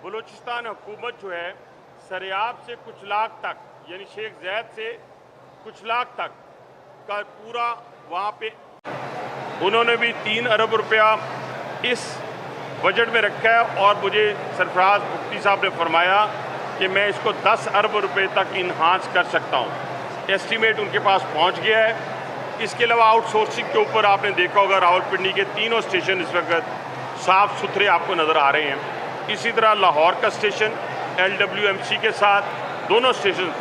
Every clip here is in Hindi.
बलूचिस्तान हुकूमत जो है सरियाब से कुछ लाख तक, यानी शेख ज़ैद से कुछ लाख तक का पूरा वहाँ पे उन्होंने भी 3 अरब रुपया इस बजट में रखा है। और मुझे सरफराज मुफ्ती साहब ने फरमाया कि मैं इसको 10 अरब रुपए तक इन्हांस कर सकता हूँ। एस्टीमेट उनके पास पहुँच गया है। इसके अलावा आउटसोर्सिंग के ऊपर आपने देखा होगा रावलपिंडी के तीनों स्टेशन इस वक्त साफ़ सुथरे आपको नज़र आ रहे हैं। इसी तरह लाहौर का स्टेशन LWMC के साथ दोनों स्टेशन,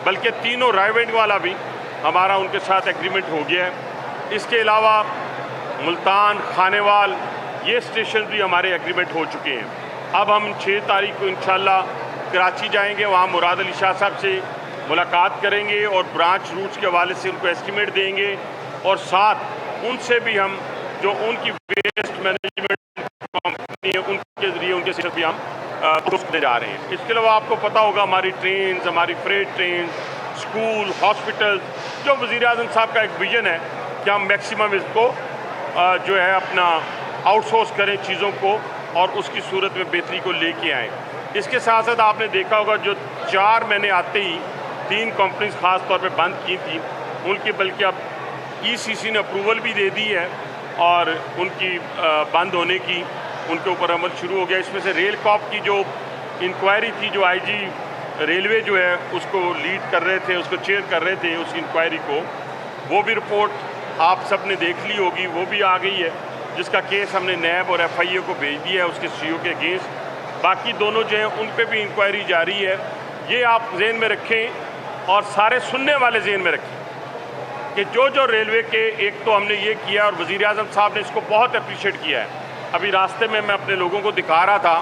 बल्कि तीनों रायवेंड वाला भी हमारा उनके साथ एग्रीमेंट हो गया है। इसके अलावा मुल्तान, खानेवाल, ये स्टेशन भी हमारे एग्रीमेंट हो चुके हैं। अब हम 6 तारीख को इंशाल्लाह कराची जाएंगे, वहाँ मुराद अली शाह साहब से मुलाकात करेंगे और ब्रांच रूट्स के हवाले से उनको एस्टीमेट देंगे और साथ उनसे भी हम जो उनकी वेस्ट मैनेजमेंट कंपनी है उनके ज़रिए उनके सिर्फ भी हम करने जा रहे हैं। इसके अलावा आपको पता होगा हमारी ट्रेन, हमारी फ्रेट ट्रेन, स्कूल, हॉस्पिटल, जो वज़ीर-ए-आज़म साहब का एक विज़न है कि हम मैक्सिमम इसको जो है अपना आउटसोर्स करें चीज़ों को और उसकी सूरत में बेहतरी को लेके आएँ। इसके साथ साथ आपने देखा होगा जो 4 महीने आते ही 3 कंपनीज ख़ास तौर पे बंद की थी, उनकी बल्कि अब ECC ने अप्रूवल भी दे दी है और उनकी बंद होने की उनके ऊपर अमल शुरू हो गया। इसमें से रेल कॉप की जो इंक्वायरी थी, जो IG रेलवे जो है उसको लीड कर रहे थे, उसको चेयर कर रहे थे उस इंक्वायरी को, वो भी रिपोर्ट आप सब ने देख ली होगी, वो भी आ गई है, जिसका केस हमने नैब और FIA को भेज दिया है उसके CEO के अगेंस्ट। बाकी दोनों जो हैं उन पे भी इंक्वायरी जारी है। ये आप जहन में रखें और सारे सुनने वाले जहन में रखें कि जो रेलवे के, एक तो हमने ये किया और वज़ीर-ए-आज़म साहब ने इसको बहुत अप्रिशिएट किया है। अभी रास्ते में मैं अपने लोगों को दिखा रहा था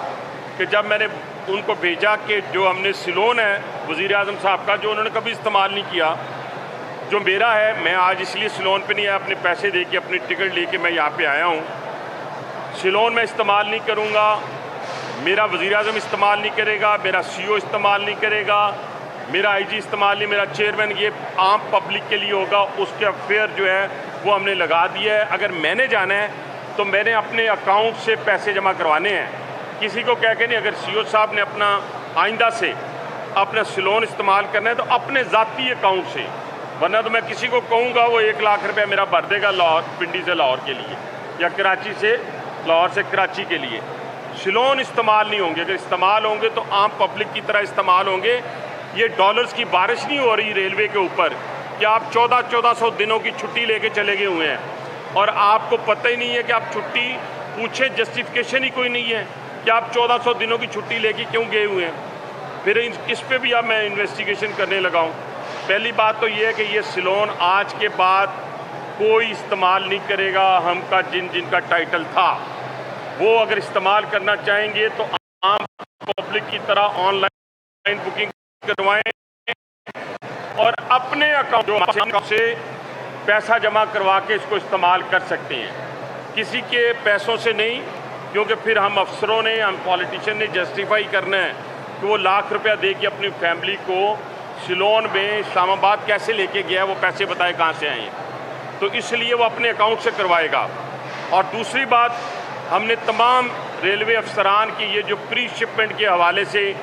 कि जब मैंने उनको भेजा कि जो हमने सिलोन है वज़ीर-ए-आज़म साहब का, जो उन्होंने कभी इस्तेमाल नहीं किया, जो मेरा है, मैं आज इसलिए सिलोन पे नहीं आया, अपने पैसे दे के अपनी टिकट लेके मैं यहाँ पे आया हूँ। सिलोन में इस्तेमाल नहीं करूँगा, मेरा वज़ीर-ए-आज़म इस्तेमाल नहीं करेगा, मेरा CEO इस्तेमाल नहीं करेगा, मेरा IG इस्तेमाल नहीं, मेरा चेयरमैन, ये आम पब्लिक के लिए होगा। उसके फेयर जो है वो हमने लगा दिया है। अगर मैंने जाना है तो मैंने अपने अकाउंट से पैसे जमा करवाने हैं, किसी को कह के नहीं। अगर CEO साहब ने अपना आइंदा से अपना सिलोन इस्तेमाल करना है तो अपने ज़ाती अकाउंट से, वरना तो मैं किसी को कहूँगा वो 1 लाख रुपया मेरा भर देगा लाहौर, पिंडी से लाहौर के लिए या कराची से लाहौर से कराची के लिए। सिलोन इस्तेमाल नहीं होंगे। अगर इस्तेमाल होंगे तो आम पब्लिक की तरह इस्तेमाल होंगे। ये डॉलर्स की बारिश नहीं हो रही रेलवे के ऊपर कि आप 1400 दिनों की छुट्टी लेके चले गए हुए हैं और आपको पता ही नहीं है कि आप छुट्टी पूछे, जस्टिफिकेशन ही कोई नहीं है कि आप 1400 दिनों की छुट्टी लेके क्यों गए हुए हैं। फिर इस पे भी अब मैं इन्वेस्टिगेशन करने लगा हूँ। पहली बात तो ये है कि ये सिलोन आज के बाद कोई इस्तेमाल नहीं करेगा। हमका जिनका टाइटल था वो अगर इस्तेमाल करना चाहेंगे तो आम पब्लिक की तरह ऑनलाइन बुकिंग करवाएं और अपने अकाउंट से पैसा जमा करवा के इसको इस्तेमाल कर सकते हैं, किसी के पैसों से नहीं। क्योंकि फिर हम अफसरों ने, हम पॉलिटिशियन ने जस्टिफाई करना है कि वो लाख रुपया दे के अपनी फैमिली को सिलोन में इस्लामाबाद कैसे लेके गया, वो पैसे बताए कहाँ से आए हैं। तो इसलिए वो अपने अकाउंट से करवाएगा। और दूसरी बात, हमने तमाम रेलवे अफसरान की ये जो प्री शिपमेंट के हवाले से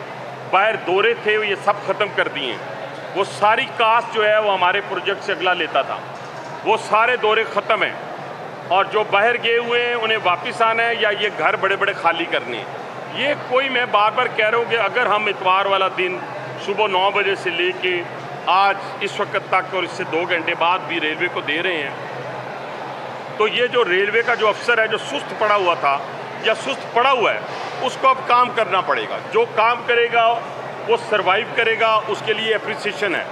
बाहर दौरे थे ये सब ख़त्म कर दिए हैं। वो सारी कास्ट जो है वो हमारे प्रोजेक्ट से अगला लेता था, वो सारे दौरे ख़त्म हैं। और जो बाहर गए हुए हैं उन्हें वापस आना है या ये घर बड़े बड़े खाली करने हैं। ये कोई, मैं बार बार कह रहा हूँ कि अगर हम इतवार वाला दिन सुबह 9 बजे से लेके आज इस वक्त तक और इससे 2 घंटे बाद भी रेलवे को दे रहे हैं, तो ये जो रेलवे का जो अफसर है जो सुस्त पड़ा हुआ था या सुस्त पड़ा हुआ है, उसको अब काम करना पड़ेगा। जो काम करेगा वो सरवाइव करेगा, उसके लिए अप्रिसिएशन है।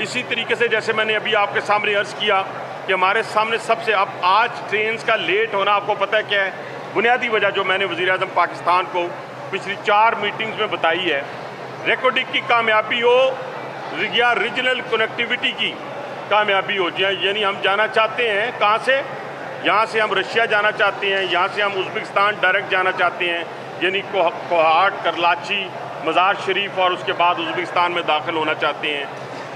इसी तरीके से जैसे मैंने अभी आपके सामने अर्ज़ किया कि हमारे सामने सबसे अब आज ट्रेन का लेट होना, आपको पता है क्या है बुनियादी वजह, जो मैंने वज़ीर-ए-आज़म पाकिस्तान को पिछली 4 मीटिंग्स में बताई है। रेकोडिक की कामयाबी हो या रीजनल कनेक्टिविटी की कामयाबी हो, यानी हम जाना चाहते हैं कहाँ से, यहाँ से हम रशिया जाना चाहते हैं, यहाँ से हम उज़्बेकिस्तान डायरेक्ट जाना चाहते हैं, यानी कोहाट, करलाची, मज़ार शरीफ और उसके बाद उज़्बेकिस्तान में दाखिल होना चाहते हैं,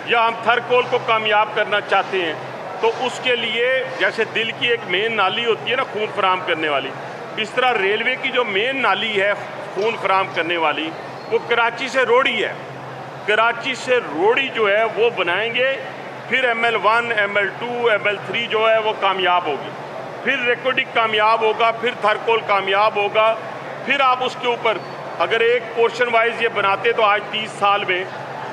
या हम थरकोल को कामयाब करना चाहते हैं। तो उसके लिए जैसे दिल की एक मेन नाली होती है ना खून फराहम करने वाली, इस तरह रेलवे की जो मेन नाली है खून फराहम करने वाली, वो कराची से रोड़ी है। कराची से रोड़ी जो है वो बनाएंगे, फिर ML1, ML2, ML3 जो है वो कामयाब होगी, फिर रेकोडिक कामयाब होगा, फिर थरकोल कामयाब होगा, फिर आप उसके ऊपर अगर एक पोर्शन वाइज ये बनाते तो आज 30 साल में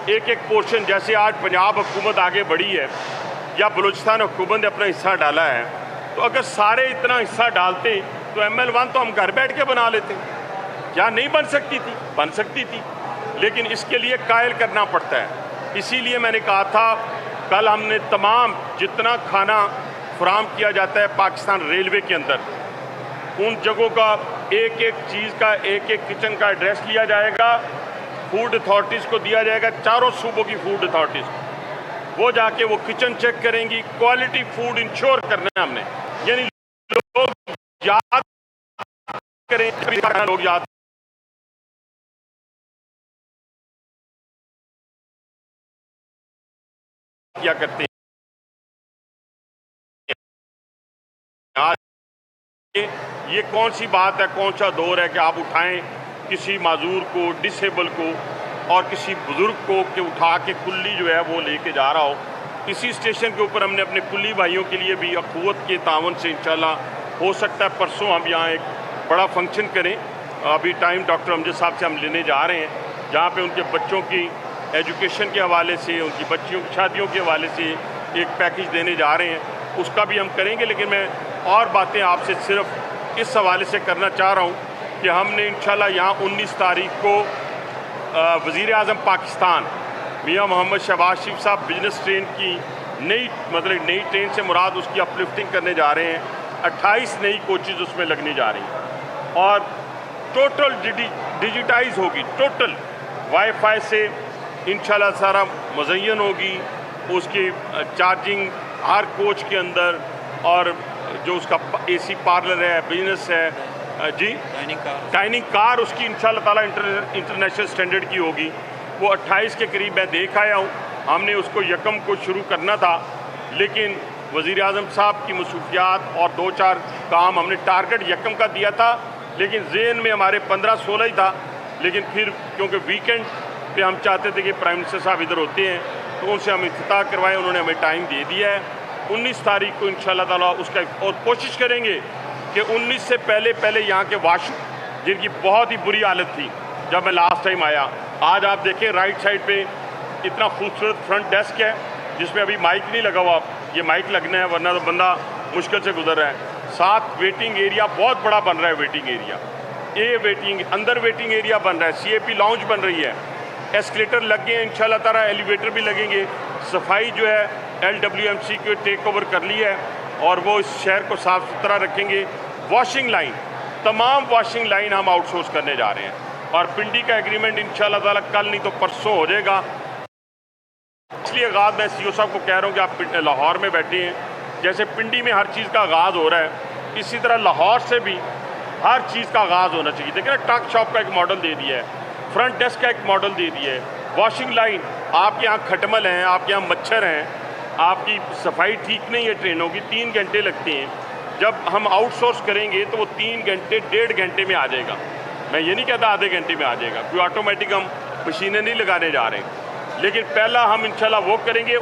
एक एक पोर्शन, जैसे आज पंजाब हुकूमत आगे बढ़ी है या बलूचिस्तान हुकूमत ने अपना हिस्सा डाला है, तो अगर सारे इतना हिस्सा डालते तो ML1 तो हम घर बैठ के बना लेते। क्या नहीं बन सकती थी? बन सकती थी, लेकिन इसके लिए कायल करना पड़ता है। इसीलिए मैंने कहा था कल हमने तमाम जितना खाना फराहम किया जाता है पाकिस्तान रेलवे के अंदर, उन जगहों का एक एक चीज़ का एक एक किचन का एड्रेस लिया जाएगा, फूड अथॉरिटीज़ को दिया जाएगा, चारों सूबों की फूड अथॉरिटीज़, वो जाके वो किचन चेक करेंगी। क्वालिटी फूड इंश्योर करना है हमने, यानी लोग याद करें, लोग याद क्या करते हैं। ये कौन सी बात है, कौन सा दौर है कि आप उठाएं किसी माजूर को, डिसेबल को और किसी बुजुर्ग को कि उठा के कुल्ली जो है वो लेके जा रहा हो। इसी स्टेशन के ऊपर हमने अपने कुल्ली भाइयों के लिए भी अखुवत के तावन से इंशाल्लाह हो सकता है परसों हम यहाँ एक बड़ा फंक्शन करें। अभी टाइम डॉक्टर अमजद साहब से हम लेने जा रहे हैं, जहाँ पे उनके बच्चों की एजुकेशन के हवाले से, उनकी बच्चियों की शादियों के हवाले से एक पैकेज देने जा रहे हैं, उसका भी हम करेंगे। लेकिन मैं और बातें आपसे सिर्फ इस हवाले से करना चाह रहा हूँ कि हमने इंशाल्लाह यहाँ 19 तारीख को वज़ीर आज़म पाकिस्तान मियाँ मोहम्मद शहबाज शरीफ साहब बिजनेस ट्रेन की नई ट्रेन से मुराद उसकी अपलिफ्टिंग करने जा रहे हैं। 28 नई कोचेज़ उसमें लगने जा रही हैं और टोटल डिजिटाइज होगी, टोटल वाईफाई से इंशाल्लाह सारा मुज़य्यन होगी, उसकी चार्जिंग हर कोच के अंदर, और जो उसका AC पार्लर है, बिजनेस है जी, डाइनिंग कार उसकी इंशाल्लाह ताला इंटरनेशनल स्टैंडर्ड की होगी। वो 28 के करीब मैं देख आया हूँ। हमने उसको यकम को शुरू करना था, लेकिन वज़ीर आज़म साहब की मसरूफियात और 2-4 काम हमने टारगेट यकम का दिया था, लेकिन ज़हन में हमारे 15-16 ही था। लेकिन फिर क्योंकि वीकेंड पे हम चाहते थे कि प्राइम मिनिस्टर साहब इधर होते हैं तो उनसे हम इफ्तिताह करवाएं, उन्होंने हमें टाइम दे दिया है 19 तारीख को इंशाल्लाह ताला उसका, और कोशिश करेंगे कि 19 से पहले यहाँ के वाशरूम जिनकी बहुत ही बुरी हालत थी जब मैं लास्ट टाइम आया, आज आप देखें राइट साइड पे इतना खूबसूरत फ्रंट डेस्क है जिसमें अभी माइक नहीं लगा हुआ, ये माइक लगना है वरना तो बंदा मुश्किल से गुजर रहा है। साथ वेटिंग एरिया बहुत बड़ा बन रहा है, वेटिंग एरिया, अंदर वेटिंग एरिया बन रहा है, CAP लाउंज बन रही है, एस्केलेटर लग गए हैं इंशाल्लाह ताला, एलिवेटर भी लगेंगे। सफाई जो है LWMC को टेक ओवर कर ली है और वो इस शहर को साफ़ सुथरा रखेंगे। वॉशिंग लाइन, तमाम वॉशिंग लाइन हम आउटसोर्स करने जा रहे हैं और पिंडी का एग्रीमेंट इंशाल्लाह ताला कल नहीं तो परसों हो जाएगा। इसलिए आगाज़ मैं CO साहब को कह रहा हूँ कि आप लाहौर में बैठे हैं, जैसे पिंडी में हर चीज़ का आगाज़ हो रहा है, इसी तरह लाहौर से भी हर चीज़ का आगाज़ होना चाहिए। देखिए ना, टक शॉप का एक मॉडल दे दिया है, फ्रंट डेस्क का एक मॉडल दे दिया है, वॉशिंग लाइन, आपके यहाँ खटमल हैं, आपके यहाँ मच्छर हैं, आपकी सफाई ठीक नहीं है ट्रेनों की, 3 घंटे लगते हैं। जब हम आउटसोर्स करेंगे तो वो 3 घंटे 1.5 घंटे में आ जाएगा। मैं ये नहीं कहता आधे घंटे में आ जाएगा, कोई ऑटोमेटिक हम मशीनें नहीं लगाने जा रहे हैं, लेकिन पहला हम इंशाल्लाह वो करेंगे।